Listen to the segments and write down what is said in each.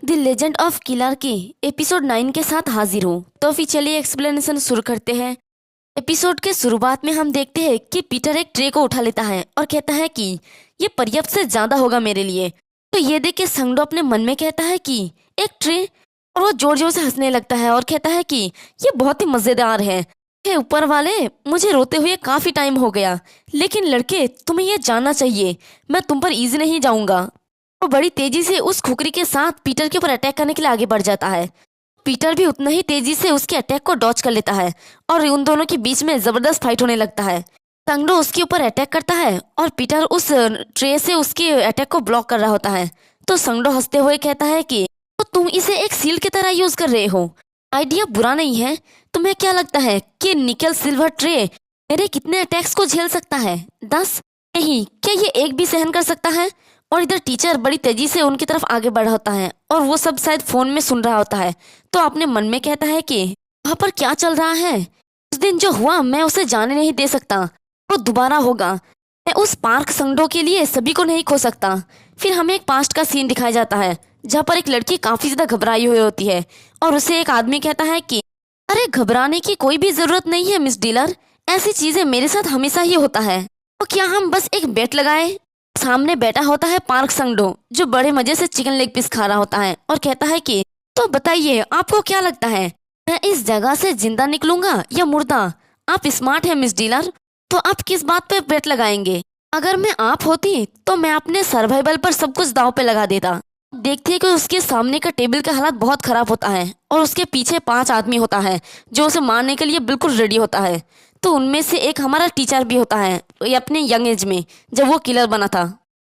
The legend of killer की episode 9 के साथ हाजिर हूँ। तो फिर चलिए एक्सप्लेनेशन शुरू करते हैं। एपिसोड के शुरुआत में हम देखते हैं कि पीटर एक ट्रे को उठा लेता है और कहता है कि ये पर्याप्त से ज्यादा होगा मेरे लिए। तो ये देख के संगडो अपने मन में कहता है कि एक ट्रे, और वो जोर जोर से हंसने लगता है और कहता है कि ये बहुत ही मजेदार है। हे ऊपर वाले, मुझे रोते हुए काफी टाइम हो गया, लेकिन लड़के तुम्हें ये जानना चाहिए, मैं तुम पर इजी नहीं जाऊंगा। वो बड़ी तेजी से उस खुकरी के साथ पीटर के ऊपर अटैक करने के लिए आगे बढ़ जाता है। पीटर भी उतना ही तेजी से उसके अटैक को डॉच कर लेता है और उन दोनों के बीच में जबरदस्त फाइट होने लगता है। संगडो उसके ऊपर अटैक करता है और पीटर उस ट्रे से उसके अटैक को ब्लॉक कर रहा होता है। तो संगडो हंसते हुए कहता है कि तो तुम इसे एक सील की तरह यूज कर रहे हो, आइडिया बुरा नहीं है। तुम्हें क्या लगता है कि निकल सिल्वर ट्रे मेरे कितने अटैक्स को झेल सकता है? 10? नहीं, क्या ये एक भी सहन कर सकता है? और इधर टीचर बड़ी तेजी से उनकी तरफ आगे बढ़ा होता है और वो सब शायद फोन में सुन रहा होता है। तो अपने मन में कहता है कि वहाँ पर क्या चल रहा है? उस दिन जो हुआ मैं उसे जाने नहीं दे सकता, वो दोबारा होगा। मैं उस पार्क संगडो के लिए सभी को नहीं खो सकता। फिर हमें एक पास्ट का सीन दिखाया जाता है जहाँ पर एक लड़की काफी ज्यादा घबराई हुई होती है और उसे एक आदमी कहता है कि अरे घबराने की कोई भी जरूरत नहीं है मिस डीलर, ऐसी चीजें मेरे साथ हमेशा ही होता है। तो क्या हम बस एक बेट लगाए? सामने बैठा होता है पार्क संगडो जो बड़े मजे से चिकन लेग पीस खा रहा होता है और कहता है कि तो बताइए आपको क्या लगता है, मैं इस जगह से जिंदा निकलूंगा या मुर्दा? आप स्मार्ट हैं मिस डीलर, तो आप किस बात पे बेट लगाएंगे? अगर मैं आप होती तो मैं अपने सर्वाइवल पर सब कुछ दांव पे लगा देता। देखते हैं कि उसके सामने का टेबल का हालत बहुत खराब होता है और उसके पीछे 5 आदमी होता है जो उसे मारने के लिए बिल्कुल रेडी होता है। तो उनमें से एक हमारा टीचर भी होता है, ये अपने यंग एज में जब वो किलर बना था।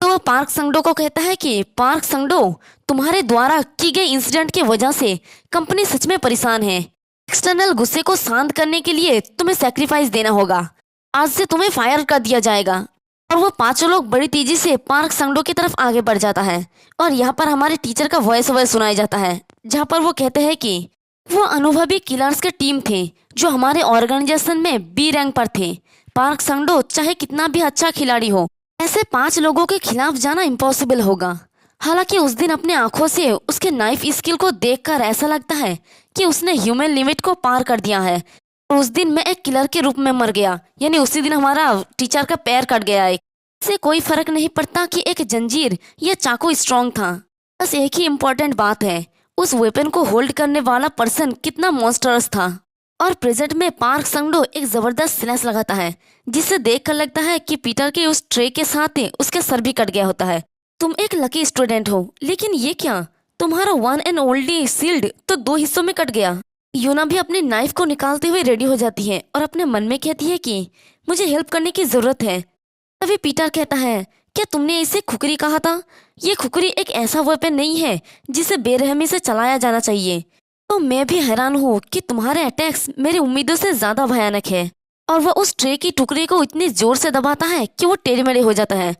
तो वो पार्क संगडो को कहता है कि पार्क संगडो, तुम्हारे द्वारा की गई इंसिडेंट की वजह से कंपनी सच में परेशान है। एक्सटर्नल गुस्से को शांत करने के लिए तुम्हें सेक्रीफाइस देना होगा। आज से तुम्हें फायर कर दिया जाएगा। और वो पांचों लोग बड़ी तेजी से पार्क संगडो की तरफ आगे बढ़ जाता है और यहाँ पर हमारे टीचर का वॉइस ओवर सुनाया जाता है जहाँ पर वो कहते हैं कि वो अनुभवी किलर्स के टीम थे जो हमारे ऑर्गेनाइजेशन में बी रैंक पर थे। पार्क संगडो चाहे कितना भी अच्छा खिलाड़ी हो, ऐसे 5 लोगों के खिलाफ जाना इम्पॉसिबल होगा। हालांकि उस दिन अपने आंखों से उसके नाइफ स्किल को देखकर ऐसा लगता है कि उसने ह्यूमन लिमिट को पार कर दिया है। उस दिन मैं एक किलर के रूप में मर गया, यानी उसी दिन हमारा टीचर का पैर कट गया। इससे कोई फर्क नहीं पड़ता कि एक जंजीर या चाकू स्ट्रॉन्ग था, बस एक ही इम्पोर्टेंट बात है उस वेपन को होल्ड करने वाला पर्सन कितना मॉन्स्टरस था। और प्रेजेंट में पार्क संगडो एक जबरदस्त स्लैश लगाता है जिससे देखकर लगता है कि पीटर के उस ट्रे के साथ ही उसके सर भी कट गया होता है। तुम एक लकी स्टूडेंट हो, लेकिन ये क्या, तुम्हारा वन एंड ओनली शील्ड तो 2 हिस्सों में कट गया। यूना भी अपने नाइफ को निकालते हुए रेडी हो जाती है और अपने मन में कहती है कि मुझे हेल्प करने की जरूरत है। तभी पीटर कहता है क्या तुमने इसे खुकरी कहा था? ये खुकरी एक ऐसा वेपन नहीं है जिसे बेरहमी से चलाया जाना चाहिए। तो मैं भी हैरान हूँ कि तुम्हारे अटैक्स मेरी उम्मीदों से ज्यादा भयानक है। और वह उस ट्रे की टुकड़ी को इतनी जोर से दबाता है कि वो टेढ़े मेढ़े हो जाता है।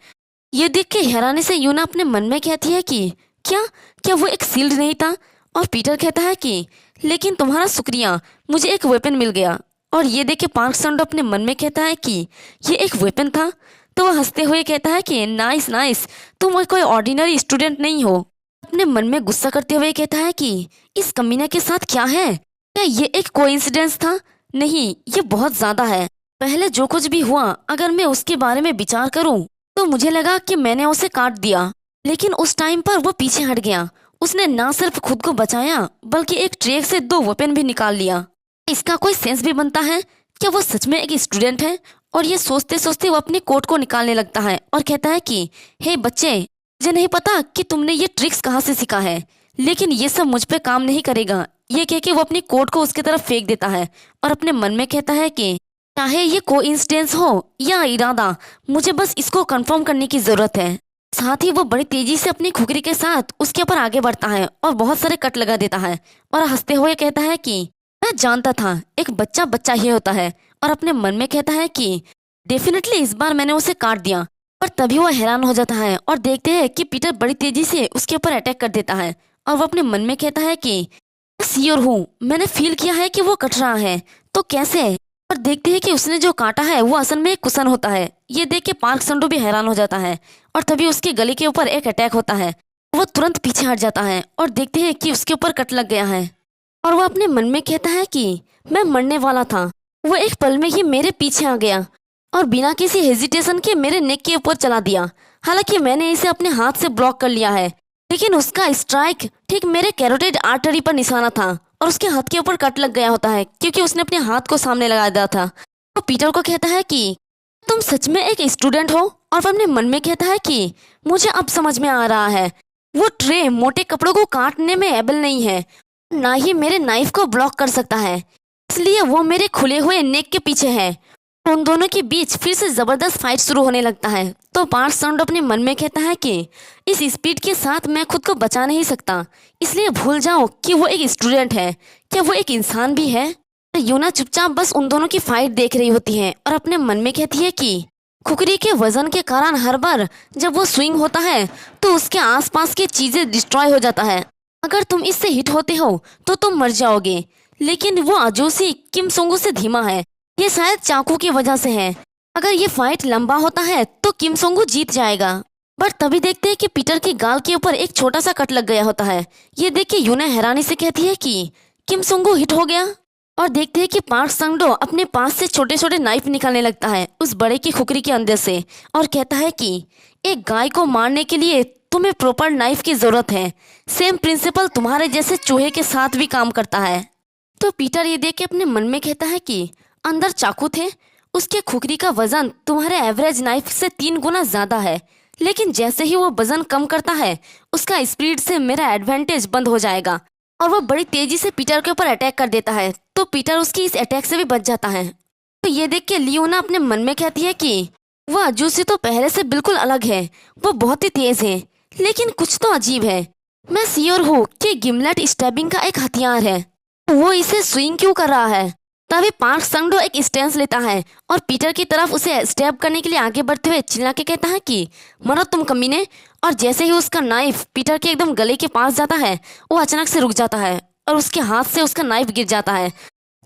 ये देख के हैरानी से यूना अपने मन में कहती है कि क्या क्या वो एक सील्ड नहीं था? और पीटर कहता है कि लेकिन तुम्हारा शुक्रिया, मुझे एक वेपन मिल गया। और ये देख के पार्क संगडो अपने मन में कहता है कि ये एक वेपन था। तो वह हंसते हुए कहता है कि नाइस नाइस, तुम कोई ऑर्डिनरी स्टूडेंट नहीं हो। अपने मन में गुस्सा करते हुए कहता है कि इस कमीने के साथ क्या है? क्या ये एक कोइंसिडेंस था? नहीं, ये बहुत ज्यादा है। पहले जो कुछ भी हुआ, अगर मैं उसके बारे में विचार करूं तो मुझे लगा कि मैंने उसे काट दिया, लेकिन उस टाइम पर वो पीछे हट गया। उसने ना सिर्फ खुद को बचाया बल्कि एक ट्रे से 2 वेपन भी निकाल लिया। इसका कोई सेंस भी बनता है? क्या वो सच में एक स्टूडेंट है? और ये सोचते सोचते वो अपनी कोट को निकालने लगता है और कहता है कि हे बच्चे, मुझे नहीं पता कि तुमने ये ट्रिक्स कहाँ से सीखा है, लेकिन ये सब मुझ पे काम नहीं करेगा। ये कह के वो अपनी कोट को उसकी तरफ फेंक देता है और अपने मन में कहता है कि चाहे ये कोइंसिडेंस हो या इरादा, मुझे बस इसको कंफर्म करने की जरूरत है। साथ ही वो बड़ी तेजी से अपनी खुकरी के साथ उसके ऊपर आगे बढ़ता है और बहुत सारे कट लगा देता है और हंसते हुए कहता है कि मैं जानता था एक बच्चा बच्चा ही होता है। और अपने मन में कहता है कि डेफिनेटली इस बार मैंने उसे काट दिया। पर तभी वो हैरान हो जाता है और देखते हैं कि पीटर बड़ी तेजी से उसके ऊपर अटैक कर देता है और वो अपने मन में कहता है कि श्योर हूँ, मैंने फील किया है कि वो कट रहा है, तो कैसे? और देखते हैं कि उसने जो काटा है वो असल में एक कुशन होता है। ये देख के पार्क संगडो भी हैरान हो जाता है और तभी उसके गले के ऊपर एक अटैक होता है वो तुरंत पीछे हट जाता है और देखते हैं कि उसके ऊपर कट लग गया है और वो अपने मन में कहता है कि मैं मरने वाला था। वो एक पल में ही मेरे पीछे आ गया और बिना किसी हेजिटेशन के मेरे नेक के ऊपर चला दिया। हालांकि मैंने इसे अपने हाथ से ब्लॉक कर लिया है, लेकिन उसका स्ट्राइक ठीक मेरे कैरोटिड आर्टरी पर निशाना था और उसके हाथ के ऊपर कट लग गया होता है क्योंकि उसने अपने हाथ को सामने लगा दिया था। वो पीटर को कहता है कि तुम सच में एक स्टूडेंट हो, और वो अपने मन में कहता है कि मुझे अब समझ में आ रहा है, वो ट्रे मोटे कपड़ों को काटने में एबल नहीं है, ना ही मेरे नाइफ को ब्लॉक कर सकता है, इसलिए वो मेरे खुले हुए नेक के पीछे है। उन दोनों के बीच फिर से जबरदस्त फाइट शुरू होने लगता है। तो पार्थ सांडो अपने मन में कहता है कि इस स्पीड के साथ मैं खुद को बचा नहीं सकता, इसलिए भूल जाओ कि वो एक स्टूडेंट है, क्या वो एक इंसान भी है। यूना चुपचाप बस उन दोनों की फाइट देख रही होती है और अपने मन में कहती है कि खुकरी के वजन के कारण हर बार जब वो स्विंग होता है तो उसके आसपास की चीजें डिस्ट्रॉय हो जाता है। अगर तुम इससे हिट होते हो तो तुम मर जाओगे, लेकिन वो अजोसी किम सोंगू से धीमा है, ये शायद चाकू की वजह से है। अगर ये फाइट लंबा होता है तो किम सोंगू जीत जाएगा। बट तभी देखते हैं कि पीटर के गाल के ऊपर एक छोटा सा कट लग गया होता है। ये देख के यूना हैरानी से कहती है कि किम सोंगू हिट हो गया, और देखते हैं कि पार्थ सांडो अपने पास से छोटे छोटे नाइफ निकालने लगता है उस बड़े की खुकरी के अंदर से और कहता है कि एक गाय को मारने के लिए तुम्हें प्रॉपर नाइफ की जरूरत है, सेम प्रिंसिपल तुम्हारे जैसे चूहे के साथ भी काम करता है। तो पीटर ये देख के अपने मन में कहता है कि अंदर चाकू थे, उसके खुकरी का वजन तुम्हारे एवरेज नाइफ से 3 गुना ज्यादा है, लेकिन जैसे ही वो वजन कम करता है उसका स्पीड से मेरा एडवांटेज बंद हो जाएगा और वो बड़ी तेजी से पीटर के ऊपर अटैक कर देता है। तो पीटर उसकी इस अटैक से भी बच जाता है। तो ये देख के लियोना अपने मन में कहती है कि वह अजूसी तो पहले से बिल्कुल अलग है, वो बहुत ही तेज है, लेकिन कुछ तो अजीब है। मैं श्योर हूँ कि गिमलेट स्टैबिंग का एक हथियार है, वो इसे स्विंग क्यों कर रहा है। तभी पार्थ सांडो एक स्टैंस लेता है और पीटर की तरफ उसे स्टैब करने के लिए आगे बढ़ते हुए चिल्ला के कहता है कि मरो तुम कमीने। और जैसे ही उसका नाइफ पीटर के एकदम गले के पास जाता है वो अचानक से रुक जाता है और उसके हाथ से उसका नाइफ गिर जाता है।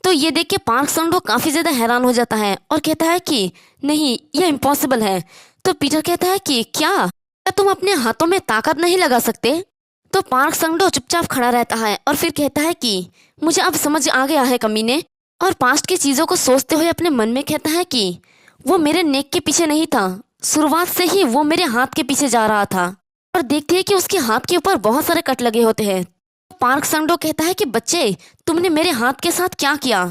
तो ये देख के पार्थ सांडो काफी ज्यादा हैरान हो जाता है और कहता है कि नहीं, यह इम्पॉसिबल है। तो पीटर कहता है कि क्या तुम अपने हाथों में ताकत नहीं लगा सकते। तो पार्थ सांडो चुपचाप खड़ा रहता है और फिर कहता है कि मुझे अब समझ आ गया है कमीने, और पास्ट की चीजों को सोचते हुए अपने मन में कहता है कि वो मेरे नेक के पीछे नहीं था, शुरुआत से ही वो मेरे हाथ के पीछे जा रहा था। और देखते हैं कि उसके हाथ के ऊपर बहुत सारे कट लगे होते हैं। पार्थ सांडो कहता है कि बच्चे, तुमने मेरे हाथ के साथ क्या किया।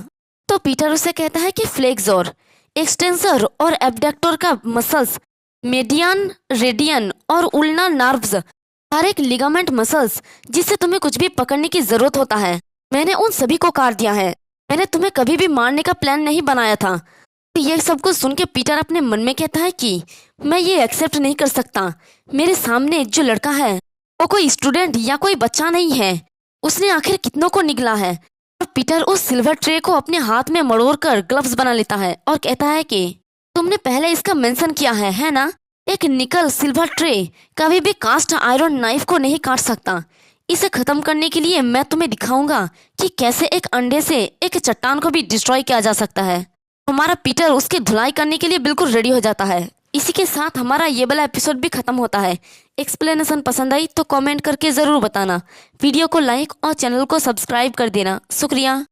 तो पीटर उसे कहता है कि फ्लेक्सोर, एक्सटेंसर और एब्डक्टर का मसल्स, मेडियन, रेडियन और उल्ना नर्व्स, हर एक लिगामेंट मसल्स जिससे तुम्हें कुछ भी पकड़ने की जरूरत होता है, मैंने उन सभी को काट दिया है। मैंने तुम्हें कभी भी मारने का प्लान नहीं बनाया था। तो ये सब कुछ सुन के पीटर अपने मन में कहता है कि मैं ये एक्सेप्ट नहीं कर सकता, मेरे सामने जो लड़का है वो कोई स्टूडेंट या कोई बच्चा नहीं है, उसने आखिर कितनों को निगला है। और पीटर उस सिल्वर ट्रे को अपने हाथ में मड़ोड़ कर ग्लव्स बना लेता है और कहता है कि तुमने पहले इसका मेंशन किया है ना, एक निकल सिल्वर ट्रे कभी भी कास्ट आयरन नाइफ को नहीं काट सकता। इसे खत्म करने के लिए मैं तुम्हें दिखाऊंगा कि कैसे एक अंडे से एक चट्टान को भी डिस्ट्रॉय किया जा सकता है। हमारा पीटर उसकी धुलाई करने के लिए बिल्कुल रेडी हो जाता है। इसी के साथ हमारा ये वाला एपिसोड भी खत्म होता है। एक्सप्लेनेशन पसंद आई तो कमेंट करके ज़रूर बताना, वीडियो को लाइक और चैनल को सब्सक्राइब कर देना। शुक्रिया।